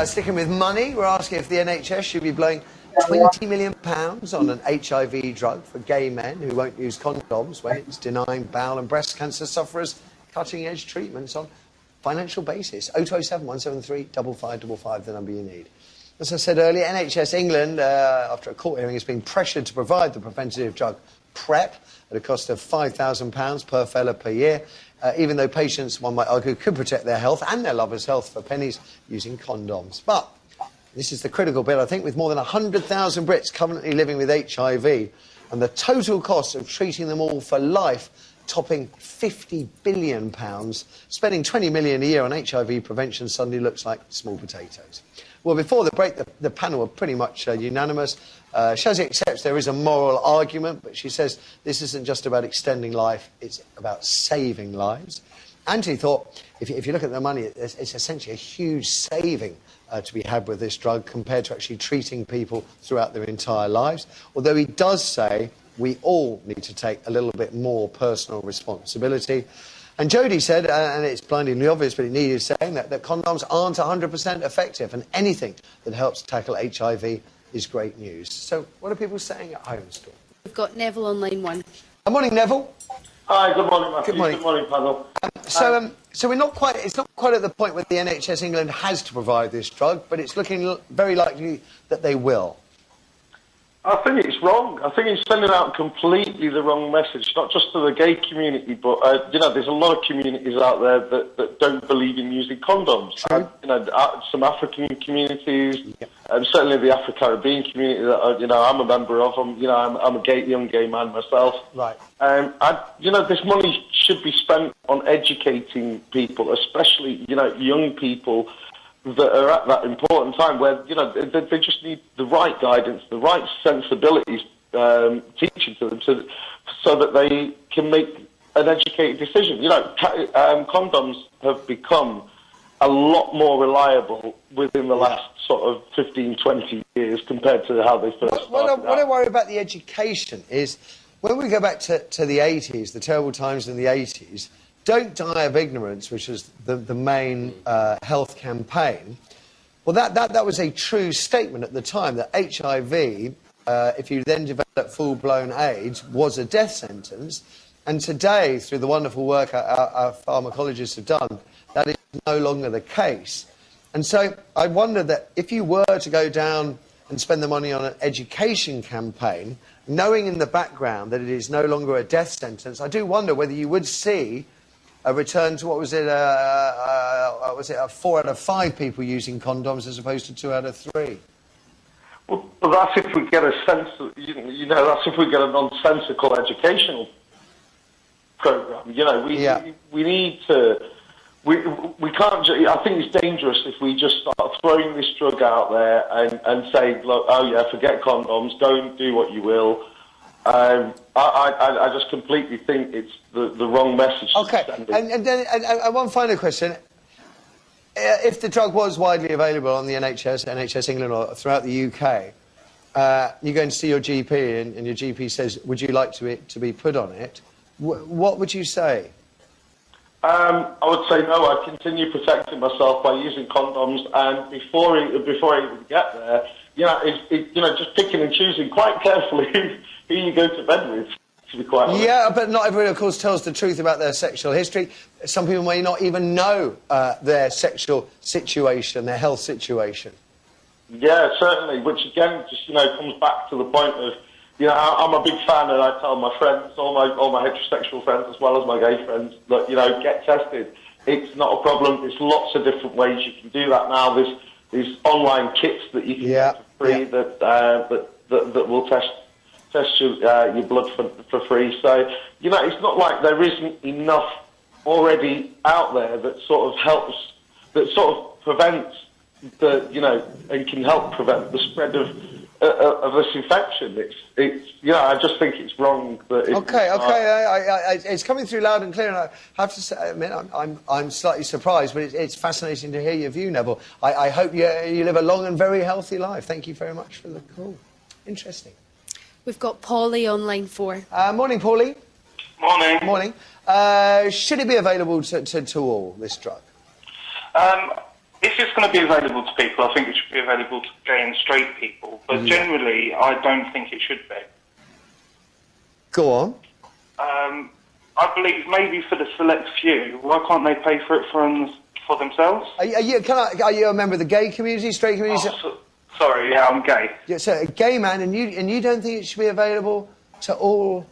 Sticking with money, we're asking if the NHS should be blowing £20 million on an HIV drug for gay men who won't use condoms when it's denying bowel and breast cancer sufferers cutting-edge treatments on financial basis. 0207 173 5555, the number you need. As I said earlier, NHS England, after a court hearing, has been pressured to provide the preventative drug PrEP at a cost of £5,000 per fella per year, even though patients, one might argue, could protect their health and their lovers' health for pennies using condoms. But this is the critical bit, I think, with more than 100,000 Brits currently living with HIV and the total cost of treating them all for life topping £50 billion, spending £20 million a year on HIV prevention suddenly looks like small potatoes. Well, before the break, the panel were pretty much unanimous. Shazzy accepts there is a moral argument, but she says this isn't just about extending life, it's about saving lives. Anthony thought, if you look at the money, it's essentially a huge saving to be had with this drug compared to actually treating people throughout their entire lives. Although he does say we all need to take a little bit more personal responsibility. And Jodie said, and it's blindingly obvious, but it needed saying, that condoms aren't 100% effective, and anything that helps tackle HIV is great news. So what are people saying at home, Storm? We've got Neville on line one. Good morning, Neville. Hi, good morning, Matthew. Good morning. Good morning, panel. So we're not quite, it's not quite at the point where the NHS England has to provide this drug, but it's looking very likely that they will. I think it's wrong. I think it's sending out completely the wrong message, not just to the gay community, but, there's a lot of communities out there that don't believe in using condoms. Some African communities, certainly the Afro-Caribbean community that, I'm a member of. I'm a young gay man myself. Right. This money should be spent on educating people, especially, young people that are at that important time where, they just need the right guidance, the right sensibilities teaching to them so that they can make an educated decision. Condoms have become a lot more reliable within the last sort of 15, 20 years compared to how they first started. What I worry about the education is when we go back to the 80s, the terrible times in the 80s, Don't Die of Ignorance, which was the main health campaign, well, that was a true statement at the time, that HIV, if you then develop full-blown AIDS, was a death sentence. And today, through the wonderful work our pharmacologists have done, that is no longer the case. And so I wonder that if you were to go down and spend the money on an education campaign, knowing in the background that it is no longer a death sentence, I do wonder whether you would see a return to, 4 out of 5 people using condoms as opposed to 2 out of 3. Well, that's if we get a sense, that's if we get a nonsensical educational program. We need to. We can't. I think it's dangerous if we just start throwing this drug out there and say, look, oh yeah, forget condoms, don't do what you will. I just completely think it's the wrong message. Okay, and then one final question. If the drug was widely available on the NHS England or throughout the UK, you go and see your GP and your GP says, would you like to be put on it? What would you say? I would say no. I'd continue protecting myself by using condoms, and before I even get there, just picking and choosing quite carefully who you go to bed with. To be quite honest. Yeah, but not everyone, of course, tells the truth about their sexual history. Some people may not even know their sexual situation, their health situation. Yeah, certainly. Which again, just comes back to the point of. I'm a big fan, and I tell my friends, all my heterosexual friends as well as my gay friends, that get tested. It's not a problem. There's lots of different ways you can do that now. There's online kits that you can get for free that will test your blood for free. So it's not like there isn't enough already out there that sort of helps, that sort of prevents and can help prevent the spread of this infection. I just think it's wrong that. It's coming through loud and clear, and I have to say, I'm slightly surprised, but it's fascinating to hear your view, Neville. I hope you live a long and very healthy life. Thank you very much for the call. Interesting. We've got Polly on line 4. Morning, Paulie. Morning. Morning. Should it be available to all, this drug? If it's going to be available to people, I think it should be available to gay and straight people. But generally, I don't think it should be. Go on. I believe maybe for the select few, why can't they pay for it for themselves? Are you a member of the gay community, straight community? Sorry, yeah, I'm gay. Yeah, so a gay man, and you don't think it should be available to all?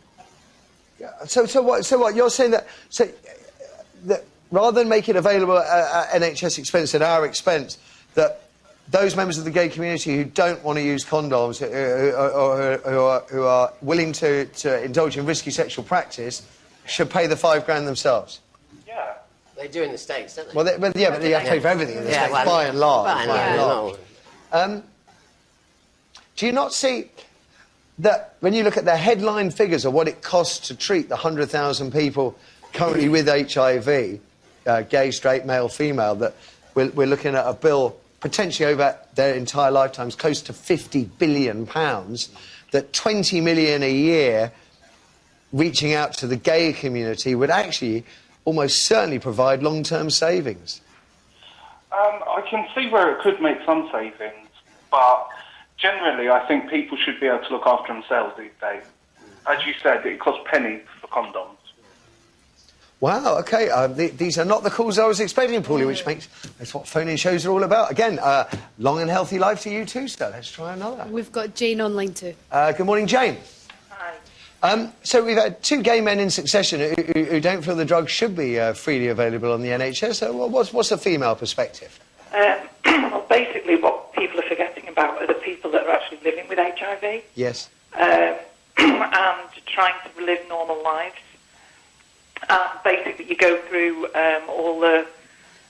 So what? You're saying that rather than make it available at NHS expense, at our expense, that those members of the gay community who don't want to use condoms, who are willing to indulge in risky sexual practice, should pay the £5,000 themselves? Yeah. They do in the States, don't they? Well, but you have to pay for everything in the States, by and large. By and large. Do you not see that when you look at the headline figures of what it costs to treat the 100,000 people currently with HIV, gay, straight, male, female, that we're looking at a bill potentially over their entire lifetimes close to £50 billion, that 20 million a year reaching out to the gay community would actually almost certainly provide long-term savings? I can see where it could make some savings, but generally I think people should be able to look after themselves these days. As you said, it costs pennies for condoms. Wow, OK. These are not the calls I was expecting, Paulie, which that's what phone-in shows are all about. Again, long and healthy life to you too, sir. Let's try another. We've got Jane online too. Good morning, Jane. Hi. So we've had two gay men in succession who don't feel the drug should be freely available on the NHS. So what's the female perspective? Well, basically what people are forgetting about are the people that are actually living with HIV. Yes. And trying to live normal lives. Basically, you go through all the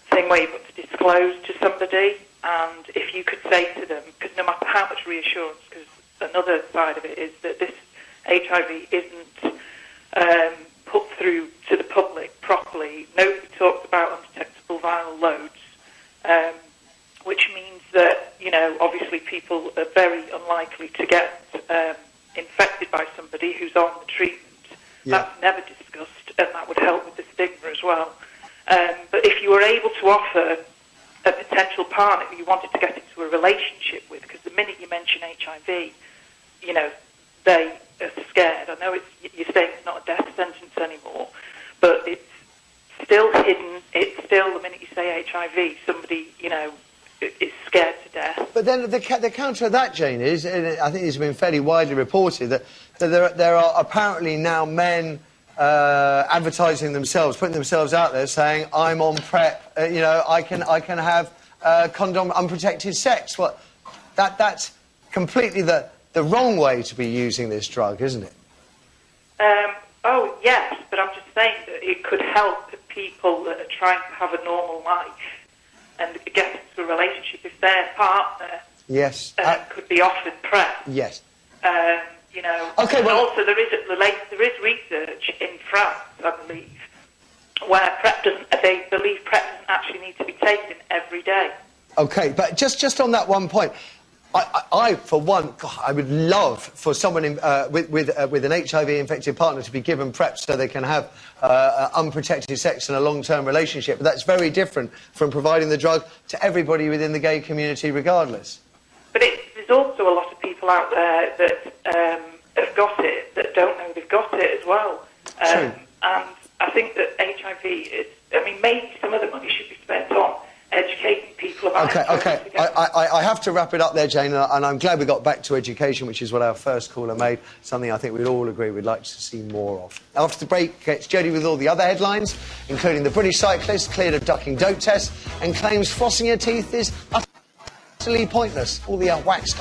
thing where you've got to disclose to somebody, and if you could say to them, because no matter how much reassurance, because another side of it is that this HIV isn't put through to the public properly. Nobody talks about undetectable viral loads, which means that, obviously people are very unlikely to get infected by somebody who's on the treatment. Yeah. That's never discussed, and that would help with the stigma as well. But if you were able to offer a potential partner who you wanted to get into a relationship with, because the minute you mention HIV, they are scared. I know you're saying it's not a death sentence anymore, but it's still hidden. It's still, the minute you say HIV, somebody, is scared to death. But then the counter of that, Jane, is, and I think it's been fairly widely reported, that there are apparently now men advertising themselves, putting themselves out there, saying, I'm on PrEP, I can have condom unprotected sex. Well, that's completely the wrong way to be using this drug, isn't it? Oh, yes, but I'm just saying that it could help people that are trying to have a normal life and get into a relationship if their partner could be offered PrEP. Yes. Okay, and also there is research in France, I believe, where they believe PrEP doesn't actually need to be taken every day. Okay, but just on that one point, I for one, God, I would love for someone with an HIV-infected partner to be given PrEP so they can have unprotected sex in a long-term relationship. But that's very different from providing the drug to everybody within the gay community, regardless. But there's also a lot of people out there that have got it that don't know they've got it as well. True. And I think that HIV is. Maybe some of the money should be spent on educating people about it. Okay. I have to wrap it up there, Jane, and I'm glad we got back to education, which is what our first caller made, something I think we'd all agree we'd like to see more of. After the break, it's Jodie with all the other headlines, including the British cyclist cleared of ducking dope tests and claims flossing your teeth is utterly pointless. All the wax